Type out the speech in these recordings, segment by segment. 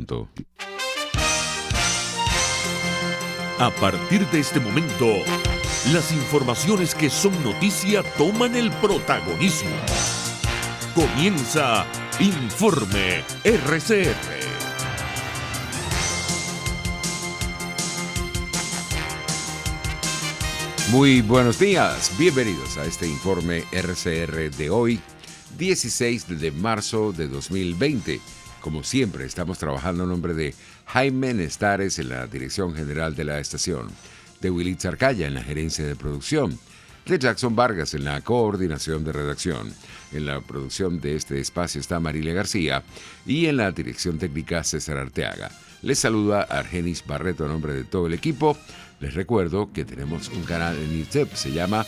pronto. A partir de este momento, las informaciones que son noticia toman el protagonismo. Comienza Informe RCR. Muy buenos días, bienvenidos a este Informe RCR de hoy, 16 de marzo de 2020. Como siempre, estamos trabajando en nombre de Jaime Nestares en la dirección general de la estación, de Willy Zarcaya en la gerencia de producción, de Jackson Vargas en la coordinación de redacción. En la producción de este espacio está Marilia García y en la dirección técnica César Arteaga. Les saluda Argenis Barreto a nombre de todo el equipo. Les recuerdo que tenemos un canal en YouTube, se llama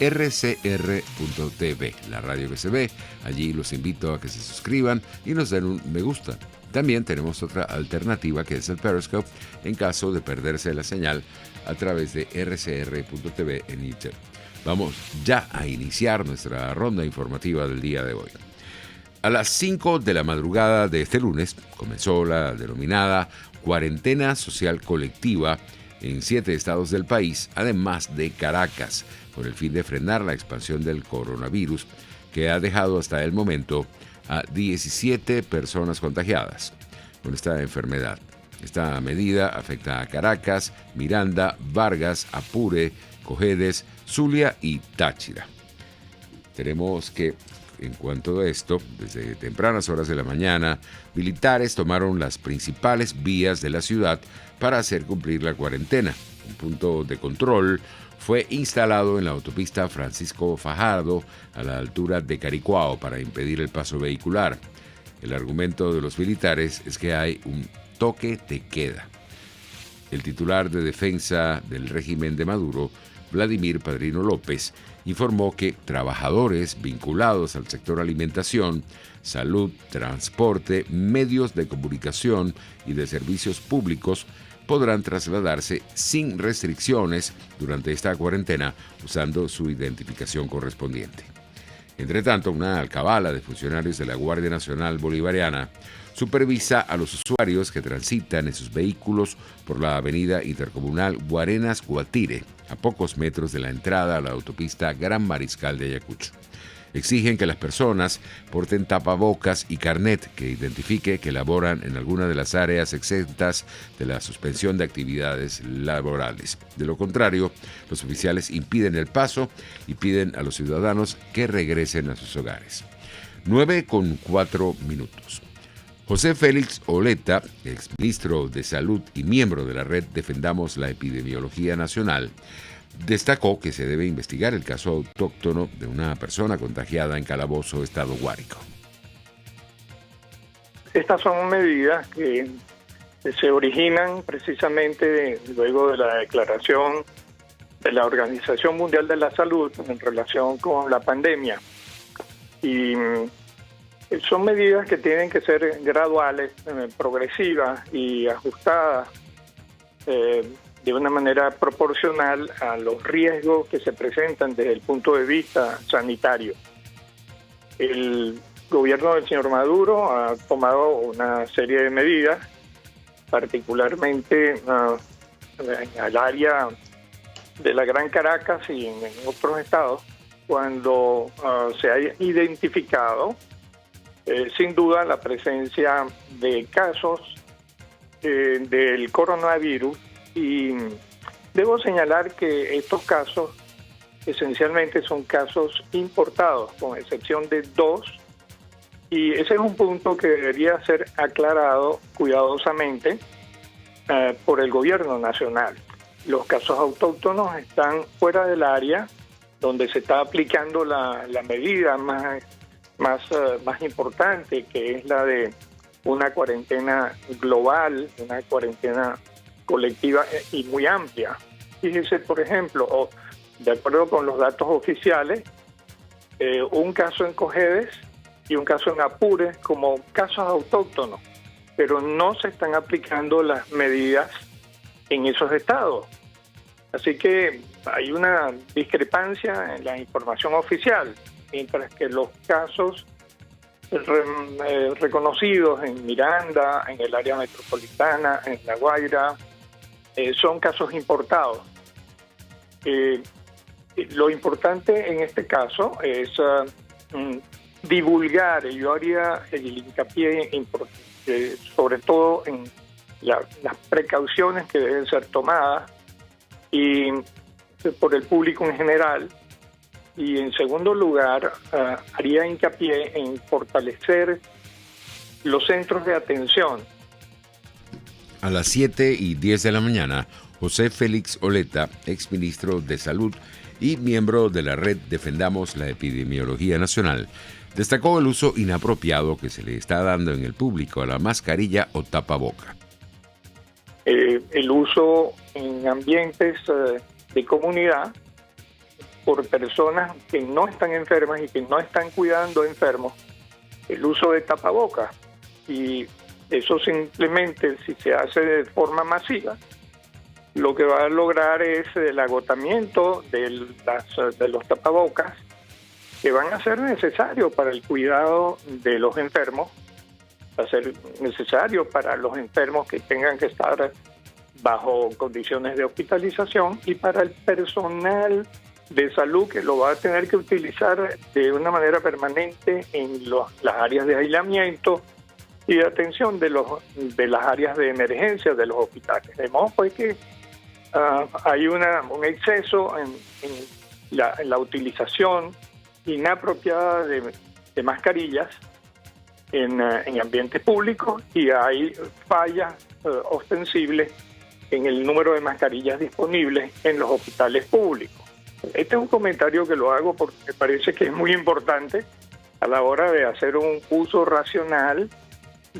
rcr.tv, la radio que se ve. Allí los invito a que se suscriban y nos den un me gusta. También tenemos otra alternativa que es el Periscope en caso de perderse la señal a través de rcr.tv en YouTube. Vamos ya a iniciar nuestra ronda informativa del día de hoy. A las 5 de la madrugada de este lunes comenzó la denominada cuarentena social colectiva en 7 estados del país, además de Caracas, con el fin de frenar la expansión del coronavirus, que ha dejado hasta el momento a 17 personas contagiadas con esta enfermedad. Esta medida afecta a Caracas, Miranda, Vargas, Apure, Cojedes, Zulia y Táchira. Tenemos que, en cuanto a esto, desde tempranas horas de la mañana, militares tomaron las principales vías de la ciudad para hacer cumplir la cuarentena. Un punto de control fue instalado en la autopista Francisco Fajardo, a la altura de Caricuao, para impedir el paso vehicular. El argumento de los militares es que hay un toque de queda. El titular de defensa del régimen de Maduro, Vladimir Padrino López, informó que trabajadores vinculados al sector alimentación, salud, transporte, medios de comunicación y de servicios públicos podrán trasladarse sin restricciones durante esta cuarentena usando su identificación correspondiente. Entre tanto, una alcabala de funcionarios de la Guardia Nacional Bolivariana supervisa a los usuarios que transitan en sus vehículos por la avenida intercomunal Guarenas-Guatire, a pocos metros de la entrada a la autopista Gran Mariscal de Ayacucho. Exigen que las personas porten tapabocas y carnet que identifique que laboran en alguna de las áreas exentas de la suspensión de actividades laborales. De lo contrario, los oficiales impiden el paso y piden a los ciudadanos que regresen a sus hogares. 9:04. José Félix Oleta, exministro de Salud y miembro de la red Defendamos la Epidemiología Nacional, destacó que se debe investigar el caso autóctono de una persona contagiada en Calabozo, estado Guárico. Estas son medidas que se originan precisamente luego de la declaración de la Organización Mundial de la Salud en relación con la pandemia. Y son medidas que tienen que ser graduales, progresivas y ajustadas de una manera proporcional a los riesgos que se presentan desde el punto de vista sanitario. El gobierno del señor Maduro ha tomado una serie de medidas, particularmente en el área de la Gran Caracas y en otros estados, cuando se ha identificado sin duda la presencia de casos del coronavirus. Y debo señalar que estos casos esencialmente son casos importados, con excepción de 2, y ese es un punto que debería ser aclarado cuidadosamente por el gobierno nacional. Los casos autóctonos están fuera del área donde se está aplicando la medida más importante, que es la de una cuarentena global, una cuarentena colectiva y muy amplia. Fíjese, por ejemplo, de acuerdo con los datos oficiales, un caso en Cojedes y un caso en Apure como casos autóctonos, pero no se están aplicando las medidas en esos estados. Así que hay una discrepancia en la información oficial, mientras que los casos reconocidos en Miranda, en el área metropolitana, en La Guaira, son casos importados. Lo importante en este caso es divulgar, y yo haría el hincapié sobre todo en las precauciones que deben ser tomadas y por el público en general. Y en segundo lugar, haría hincapié en fortalecer los centros de atención. A las 7:10 de la mañana, José Félix Oleta, exministro de Salud y miembro de la red Defendamos la Epidemiología Nacional, destacó el uso inapropiado que se le está dando en el público a la mascarilla o tapaboca. El uso en ambientes de comunidad por personas que no están enfermas y que no están cuidando enfermos, el uso de tapabocas. Y eso simplemente, si se hace de forma masiva, lo que va a lograr es el agotamiento de los tapabocas, que van a ser necesarios para el cuidado de los enfermos, va a ser necesario para los enfermos que tengan que estar bajo condiciones de hospitalización y para el personal de salud que lo va a tener que utilizar de una manera permanente en las áreas de aislamiento y de atención de las áreas de emergencia de los hospitales. De modo pues que hay un exceso en la utilización inapropiada de mascarillas en ambientes públicos, y hay fallas ostensibles en el número de mascarillas disponibles en los hospitales públicos. Este es un comentario que lo hago porque me parece que es muy importante a la hora de hacer un uso racional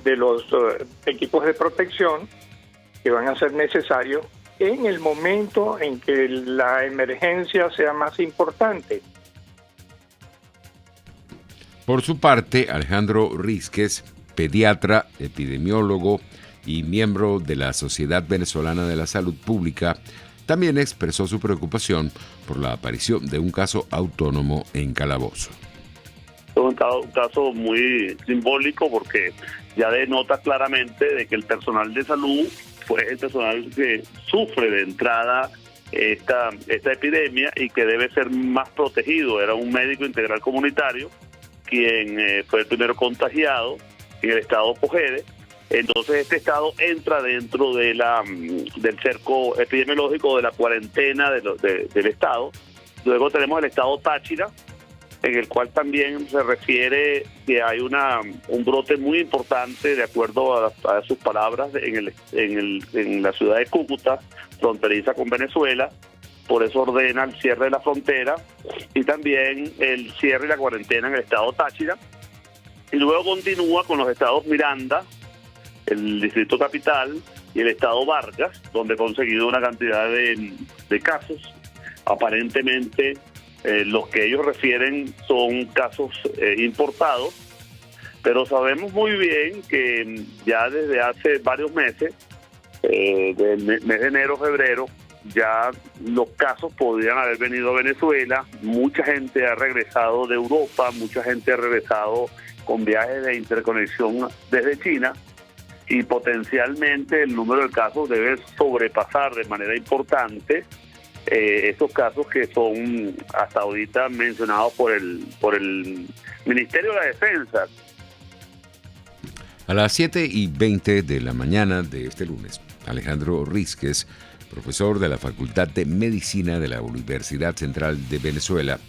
de los equipos de protección que van a ser necesarios en el momento en que la emergencia sea más importante. Por su parte, Alejandro Rísquez, pediatra, epidemiólogo y miembro de la Sociedad Venezolana de la Salud Pública, también expresó su preocupación por la aparición de un caso autónomo en Calabozo. Es un caso muy simbólico porque ya denota claramente de que el personal de salud fue el personal que sufre de entrada esta epidemia y que debe ser más protegido. Era un médico integral comunitario quien fue el primero contagiado en el estado Pojede. Entonces este estado entra dentro de del cerco epidemiológico de la cuarentena del estado. Luego tenemos el estado Táchira, en el cual también se refiere que hay un brote muy importante, de acuerdo a sus palabras, en la ciudad de Cúcuta, fronteriza con Venezuela. Por eso ordena el cierre de la frontera y también el cierre y la cuarentena en el estado Táchira. Y luego continúa con los estados Miranda, el distrito capital y el estado Vargas, donde ha conseguido una cantidad de casos. Aparentemente los que ellos refieren son casos importados, pero sabemos muy bien que ya desde hace varios meses, del mes de enero, febrero, ya los casos podrían haber venido a Venezuela. Mucha gente ha regresado de Europa, mucha gente ha regresado con viajes de interconexión desde China, y potencialmente el número de casos debe sobrepasar de manera importante esos casos que son hasta ahorita mencionados por el Ministerio de la Defensa. A las 7:20 de la mañana de este lunes, Alejandro Rísquez, profesor de la Facultad de Medicina de la Universidad Central de Venezuela,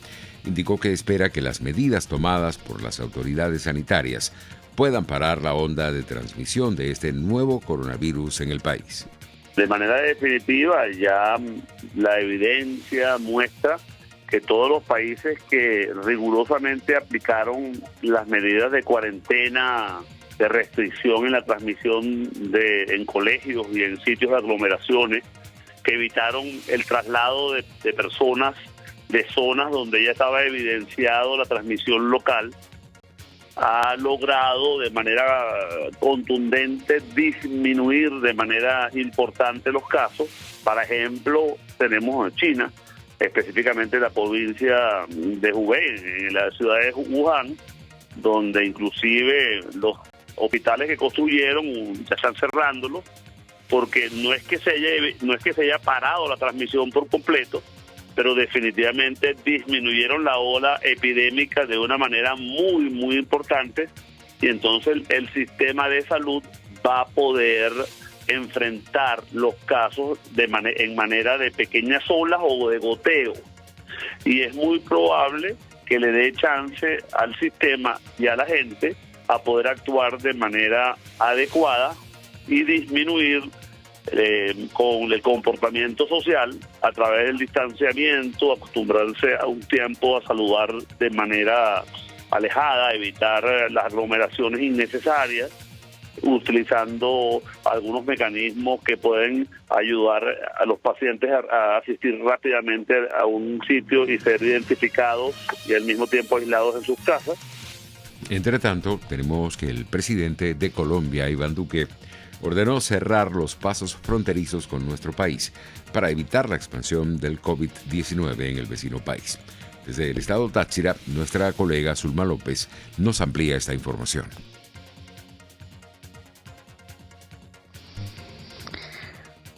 indicó que espera que las medidas tomadas por las autoridades sanitarias puedan parar la onda de transmisión de este nuevo coronavirus en el país. De manera definitiva, ya la evidencia muestra que todos los países que rigurosamente aplicaron las medidas de cuarentena, de restricción en la transmisión en colegios y en sitios de aglomeraciones, que evitaron el traslado de personas de zonas donde ya estaba evidenciado la transmisión local, ha logrado de manera contundente disminuir de manera importante los casos. Por ejemplo, tenemos en China, específicamente la provincia de Hubei, en la ciudad de Wuhan, donde inclusive los hospitales que construyeron ya están cerrándolos, porque no es que se haya parado la transmisión por completo, pero definitivamente disminuyeron la ola epidémica de una manera muy, muy importante, y entonces el sistema de salud va a poder enfrentar los casos en manera de pequeñas olas o de goteo, y es muy probable que le dé chance al sistema y a la gente a poder actuar de manera adecuada y disminuir con el comportamiento social a través del distanciamiento, acostumbrarse a un tiempo a saludar de manera alejada, evitar las aglomeraciones innecesarias, utilizando algunos mecanismos que pueden ayudar a los pacientes a asistir rápidamente a un sitio y ser identificados y al mismo tiempo aislados en sus casas. Entre tanto, tenemos que el presidente de Colombia, Iván Duque, ordenó cerrar los pasos fronterizos con nuestro país para evitar la expansión del COVID-19 en el vecino país. Desde el estado Táchira, nuestra colega Zulma López nos amplía esta información.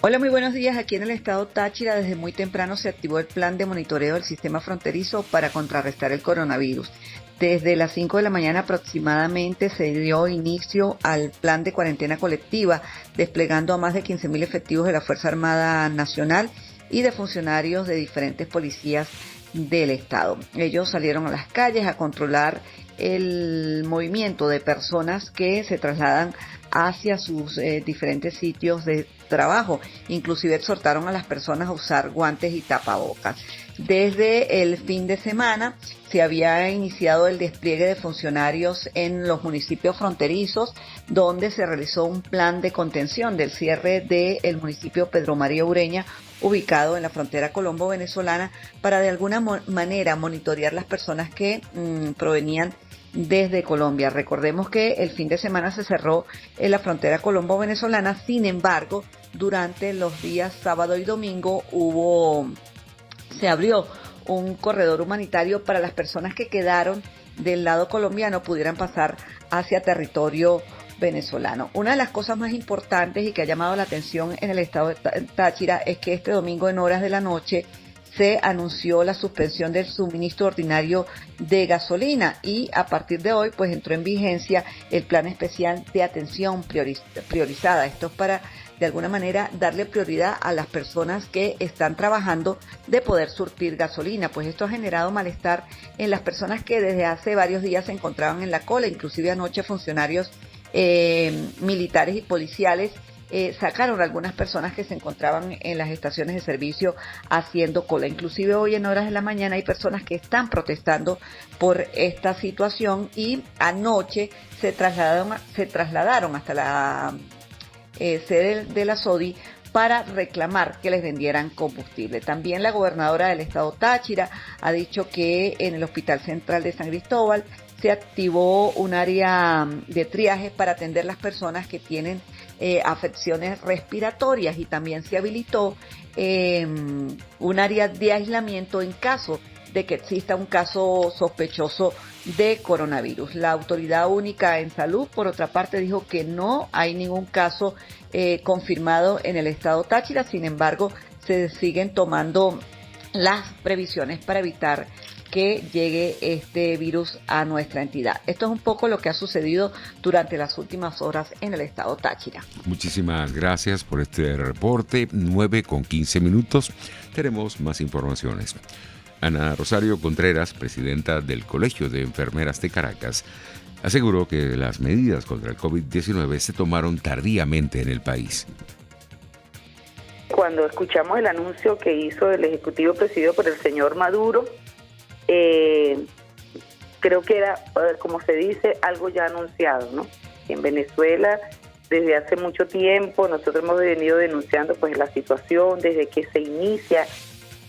Hola, muy buenos días. Aquí en el estado Táchira, desde muy temprano se activó el plan de monitoreo del sistema fronterizo para contrarrestar el coronavirus. Desde las 5 de la mañana aproximadamente se dio inicio al plan de cuarentena colectiva, desplegando a más de 15.000 efectivos de la Fuerza Armada Nacional y de funcionarios de diferentes policías del estado. Ellos salieron a las calles a controlar el movimiento de personas que se trasladan hacia sus diferentes sitios de trabajo. Inclusive exhortaron a las personas a usar guantes y tapabocas. Desde el fin de semana se había iniciado el despliegue de funcionarios en los municipios fronterizos, donde se realizó un plan de contención del cierre del municipio Pedro María Ureña, ubicado en la frontera colombo-venezolana, para de alguna manera monitorear las personas que provenían desde Colombia. Recordemos que el fin de semana se cerró en la frontera colombo-venezolana, sin embargo, durante los días sábado y domingo se abrió un corredor humanitario para las personas que quedaron del lado colombiano pudieran pasar hacia territorio venezolano. Una de las cosas más importantes y que ha llamado la atención en el estado de Táchira es que este domingo en horas de la noche se anunció la suspensión del suministro ordinario de gasolina y a partir de hoy pues entró en vigencia el plan especial de atención priorizada. Esto es para de alguna manera darle prioridad a las personas que están trabajando de poder surtir gasolina, pues esto ha generado malestar en las personas que desde hace varios días se encontraban en la cola. Inclusive anoche funcionarios militares y policiales sacaron a algunas personas que se encontraban en las estaciones de servicio haciendo cola. Inclusive hoy en horas de la mañana hay personas que están protestando por esta situación y anoche se trasladaron hasta la sede de la SODI para reclamar que les vendieran combustible. También la gobernadora del estado Táchira ha dicho que en el Hospital Central de San Cristóbal se activó un área de triaje para atender las personas que tienen afecciones respiratorias y también se habilitó un área de aislamiento en caso de que exista un caso sospechoso de coronavirus. La Autoridad Única en Salud, por otra parte, dijo que no hay ningún caso confirmado en el estado Táchira, sin embargo, se siguen tomando las previsiones para evitar que llegue este virus a nuestra entidad. Esto es un poco lo que ha sucedido durante las últimas horas en el estado Táchira. Muchísimas gracias por este reporte. 9:15. Tenemos más informaciones. Ana Rosario Contreras, presidenta del Colegio de Enfermeras de Caracas, aseguró que las medidas contra el COVID-19 se tomaron tardíamente en el país. Cuando escuchamos el anuncio que hizo el Ejecutivo presidido por el señor Maduro, creo que era, como se dice, algo ya anunciado, ¿no? En Venezuela, desde hace mucho tiempo, nosotros hemos venido denunciando pues la situación desde que se inicia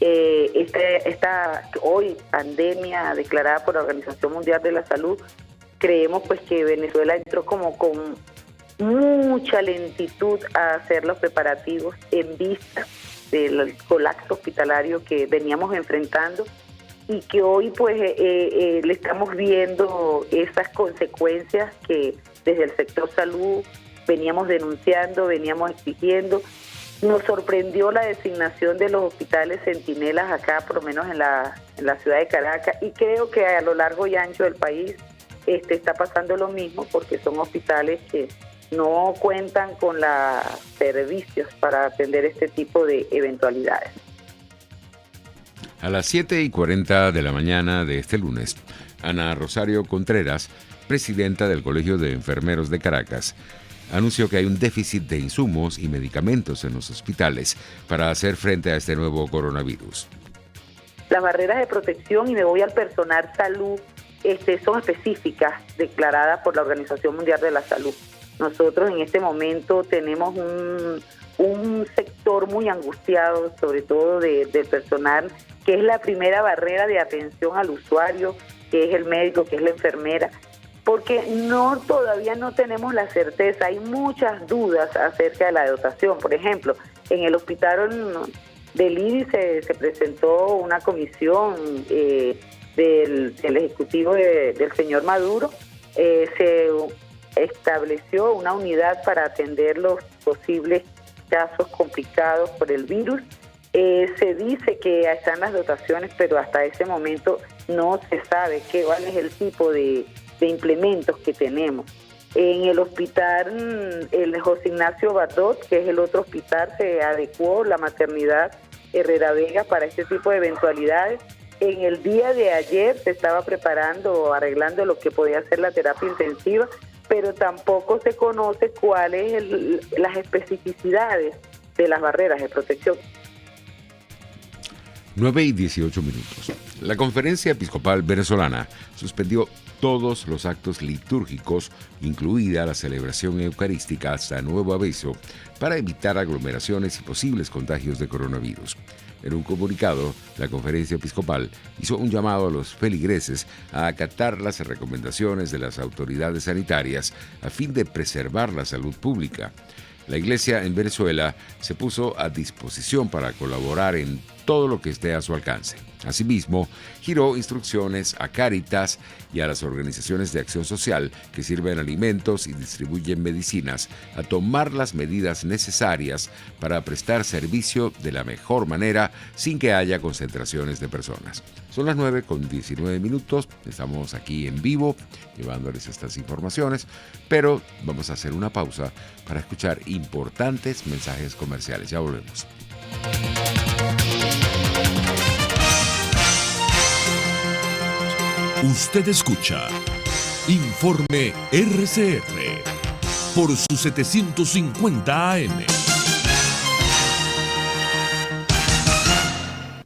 esta hoy pandemia declarada por la Organización Mundial de la Salud. Creemos pues que Venezuela entró como con mucha lentitud a hacer los preparativos en vista del colapso hospitalario que veníamos enfrentando y que hoy pues le estamos viendo esas consecuencias que desde el sector salud veníamos denunciando, veníamos exigiendo. Nos sorprendió la designación de los hospitales centinelas acá, por lo menos en la ciudad de Caracas, y creo que a lo largo y ancho del país está pasando lo mismo, porque son hospitales que no cuentan con los servicios para atender este tipo de eventualidades. A las 7:40 de la mañana de este lunes, Ana Rosario Contreras, presidenta del Colegio de Enfermeros de Caracas, anunció que hay un déficit de insumos y medicamentos en los hospitales para hacer frente a este nuevo coronavirus. Las barreras de protección, y me voy al personal salud, son específicas, declaradas por la Organización Mundial de la Salud. Nosotros en este momento tenemos un sector muy angustiado, sobre todo del personal, que es la primera barrera de atención al usuario, que es el médico, que es la enfermera, porque todavía no tenemos la certeza, hay muchas dudas acerca de la dotación. Por ejemplo, en el hospital del IDI se presentó una comisión del ejecutivo del señor Maduro, se estableció una unidad para atender los posibles casos complicados por el virus. Se dice que están las dotaciones, pero hasta ese momento no se sabe cuál es el tipo de implementos que tenemos. En el hospital, el José Ignacio Batot, que es el otro hospital, se adecuó la maternidad Herrera Vega para este tipo de eventualidades. En el día de ayer se estaba preparando o arreglando lo que podía ser la terapia intensiva, pero tampoco se conoce cuáles las especificidades de las barreras de protección. 9:18. La Conferencia Episcopal Venezolana suspendió todos los actos litúrgicos, incluida la celebración eucarística hasta nuevo aviso, para evitar aglomeraciones y posibles contagios de coronavirus. En un comunicado, la Conferencia Episcopal hizo un llamado a los feligreses a acatar las recomendaciones de las autoridades sanitarias a fin de preservar la salud pública. La Iglesia en Venezuela se puso a disposición para colaborar en todo lo que esté a su alcance. Asimismo, giró instrucciones a Cáritas y a las organizaciones de acción social que sirven alimentos y distribuyen medicinas a tomar las medidas necesarias para prestar servicio de la mejor manera sin que haya concentraciones de personas. Son las 9:19. Estamos aquí en vivo llevándoles estas informaciones, pero vamos a hacer una pausa para escuchar importantes mensajes comerciales. Ya volvemos. Usted escucha Informe RCR por su 750 AM.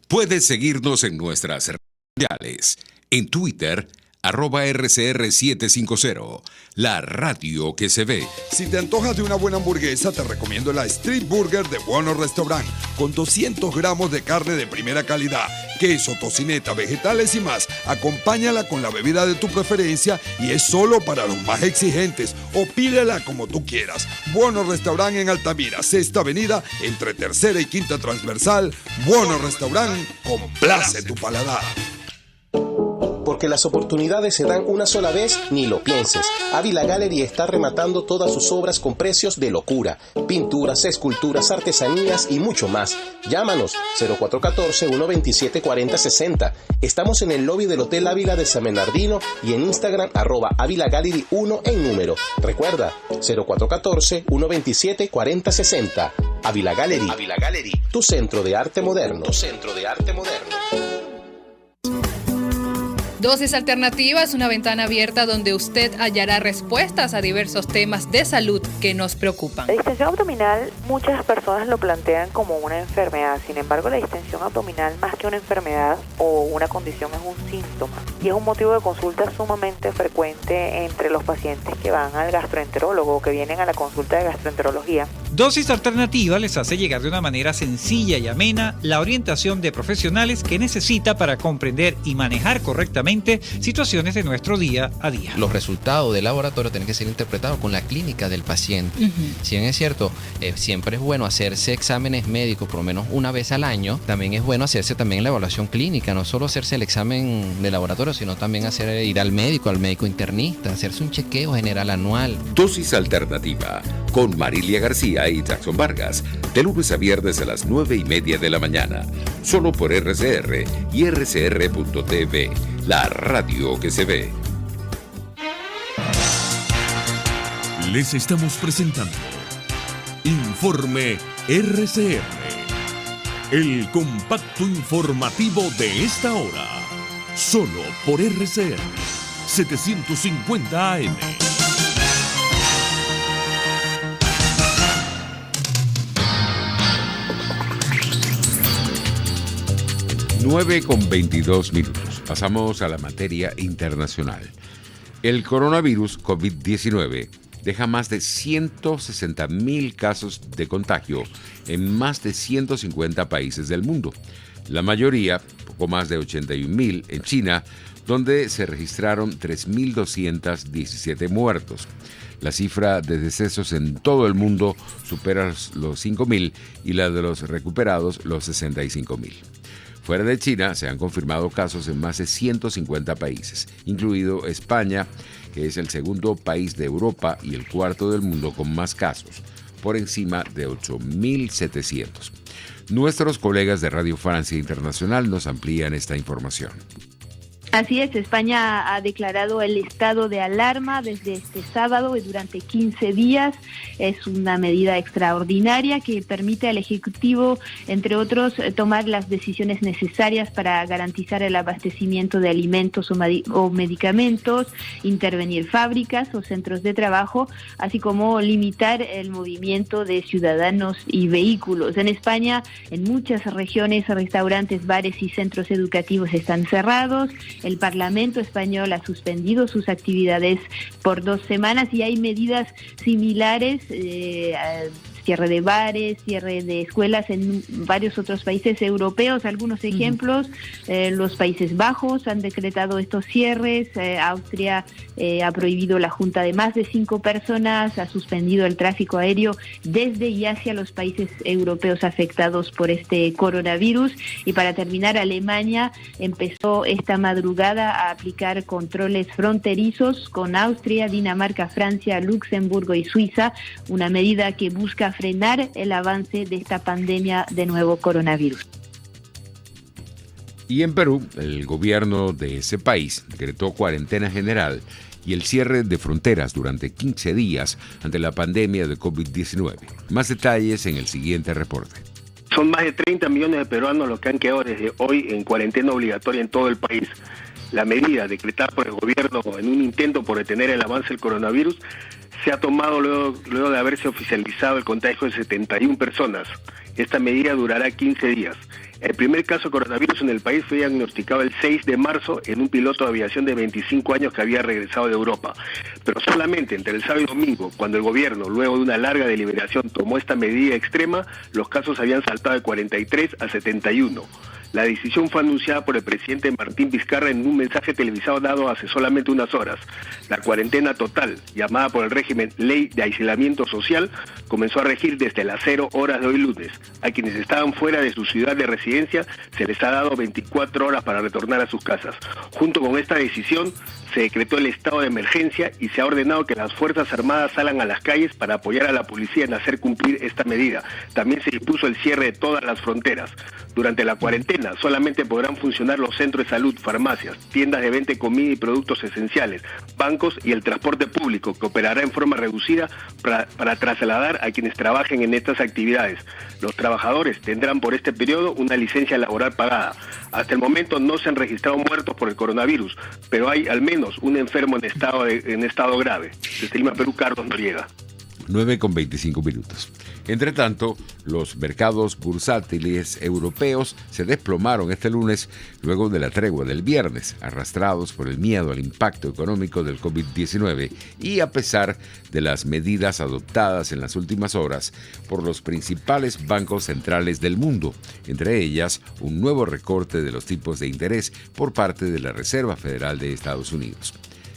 Puedes seguirnos en nuestras redes sociales, en Twitter, @RCR750, la radio que se ve. Si te antojas de una buena hamburguesa, te recomiendo la Street Burger de Bueno Restaurant, con 200 gramos de carne de primera calidad, queso, tocineta, vegetales y más. Acompáñala con la bebida de tu preferencia y es solo para los más exigentes, o pídela como tú quieras. Bueno Restaurant en Altamira, 6ª Avenida, entre 3ª y 5ª Transversal. Bueno Restaurant, complace tu paladar. Porque las oportunidades se dan una sola vez, ni lo pienses. Ávila Gallery está rematando todas sus obras con precios de locura. Pinturas, esculturas, artesanías y mucho más. Llámanos 0414-127-4060. Estamos en el lobby del Hotel Ávila de San Bernardino y en Instagram @Ávila Gallery 1 en número. Recuerda, 0414-127-4060. Ávila Gallery. Ávila Gallery, tu centro de arte moderno. Tu centro de arte moderno. Dosis Alternativa es una ventana abierta donde usted hallará respuestas a diversos temas de salud que nos preocupan. La distensión abdominal, muchas personas lo plantean como una enfermedad. Sin embargo, la distensión abdominal, más que una enfermedad o una condición, es un síntoma y es un motivo de consulta sumamente frecuente entre los pacientes que van al gastroenterólogo o que vienen a la consulta de gastroenterología. Dosis Alternativa les hace llegar de una manera sencilla y amena la orientación de profesionales que necesita para comprender y manejar correctamente específicamente situaciones de nuestro día a día. Los resultados del laboratorio tienen que ser interpretados con la clínica del paciente. Si bien es cierto, siempre es bueno hacerse exámenes médicos por lo menos una vez al año, también es bueno hacerse también la evaluación clínica, no solo hacerse el examen de laboratorio, sino también ir al médico internista, hacerse un chequeo general anual. Dosis alternativa con Marilia García y Jackson Vargas, de lunes a viernes a las 9:30 de la mañana, solo por RCR y rcr.tv, la radio que se ve. Les estamos presentando Informe RCR, el compacto informativo de esta hora, solo por RCR 750 AM. Nueve con 22 minutos. Pasamos a la materia internacional. El coronavirus COVID-19 deja más de 160.000 casos de contagio en más de 150 países del mundo. La mayoría, poco más de 81.000, en China, donde se registraron 3.217 muertos. La cifra de decesos en todo el mundo supera los 5.000 y la de los recuperados los 65.000. Fuera de China se han confirmado casos en más de 150 países, incluido España, que es el segundo país de Europa y el cuarto del mundo con más casos, por encima de 8.700. Nuestros colegas de Radio Francia Internacional nos amplían esta información. Así es, España ha declarado el estado de alarma desde este sábado y durante 15 días. Es una medida extraordinaria que permite al Ejecutivo, entre otros, tomar las decisiones necesarias para garantizar el abastecimiento de alimentos o medicamentos, intervenir fábricas o centros de trabajo, así como limitar el movimiento de ciudadanos y vehículos. En España, en muchas regiones, restaurantes, bares y centros educativos están cerrados. El Parlamento español ha suspendido sus actividades por 2 semanas y hay medidas similares, cierre de bares, cierre de escuelas en varios otros países europeos. Algunos ejemplos, los Países Bajos han decretado estos cierres, Austria ha prohibido la junta de más de 5 personas, ha suspendido el tráfico aéreo desde y hacia los países europeos afectados por este coronavirus. Y para terminar, Alemania empezó esta madrugada a aplicar controles fronterizos con Austria, Dinamarca, Francia, Luxemburgo y Suiza, una medida que busca frenar el avance de esta pandemia de nuevo coronavirus. Y en Perú, el gobierno de ese país decretó cuarentena general y el cierre de fronteras durante 15 días ante la pandemia de COVID-19. Más detalles en el siguiente reporte. Son más de 30 millones de peruanos los que han quedado desde hoy en cuarentena obligatoria en todo el país. La medida decretada por el gobierno en un intento por detener el avance del coronavirus se ha tomado luego de haberse oficializado el contagio de 71 personas. Esta medida durará 15 días. El primer caso de coronavirus en el país fue diagnosticado el 6 de marzo en un piloto de aviación de 25 años que había regresado de Europa. Pero solamente entre el sábado y domingo, cuando el gobierno, luego de una larga deliberación, tomó esta medida extrema, los casos habían saltado de 43 a 71. La decisión fue anunciada por el presidente Martín Vizcarra en un mensaje televisado dado hace solamente unas horas. La cuarentena total, llamada por el régimen Ley de Aislamiento Social, comenzó a regir desde las 0 horas de hoy lunes. A quienes estaban fuera de su ciudad de residencia se les ha dado 24 horas para retornar a sus casas. Junto con esta decisión, se decretó el estado de emergencia y se ha ordenado que las Fuerzas Armadas salgan a las calles para apoyar a la policía en hacer cumplir esta medida. También se dispuso el cierre de todas las fronteras. Durante la cuarentena solamente podrán funcionar los centros de salud, farmacias, tiendas de venta de comida y productos esenciales, bancos y el transporte público, que operará en forma reducida para trasladar a quienes trabajen en estas actividades. Los trabajadores tendrán por este periodo una licencia laboral pagada. Hasta el momento no se han registrado muertos por el coronavirus, pero hay al menos un enfermo en estado grave. Desde Lima, Perú, Carlos Noriega. 9:25. Entre tanto, los mercados bursátiles europeos se desplomaron este lunes luego de la tregua del viernes, arrastrados por el miedo al impacto económico del COVID-19 y a pesar de las medidas adoptadas en las últimas horas por los principales bancos centrales del mundo, entre ellas un nuevo recorte de los tipos de interés por parte de la Reserva Federal de Estados Unidos.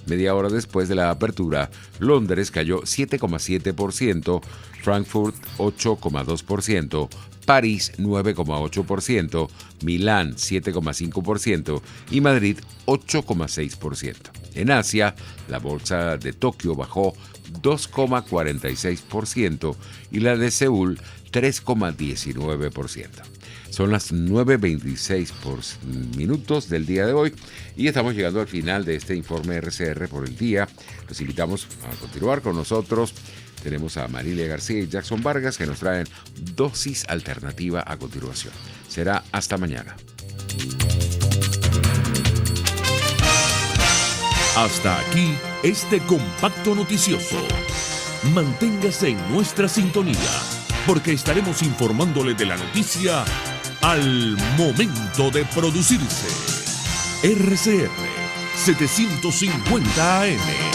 Media hora después de la apertura, Londres cayó 7,7%, Frankfurt 8,2%, París 9,8%, Milán 7,5% y Madrid 8,6%. En Asia, la bolsa de Tokio bajó 2,46% y la de Seúl 3,19%. Son las 9:26 del día de hoy y estamos llegando al final de este informe RCR por el día. Los invitamos a continuar con nosotros. Tenemos a Marilia García y Jackson Vargas que nos traen dosis alternativa a continuación. Será hasta mañana. Hasta aquí este compacto noticioso. Manténgase en nuestra sintonía, porque estaremos informándole de la noticia al momento de producirse. RCR 750 AM.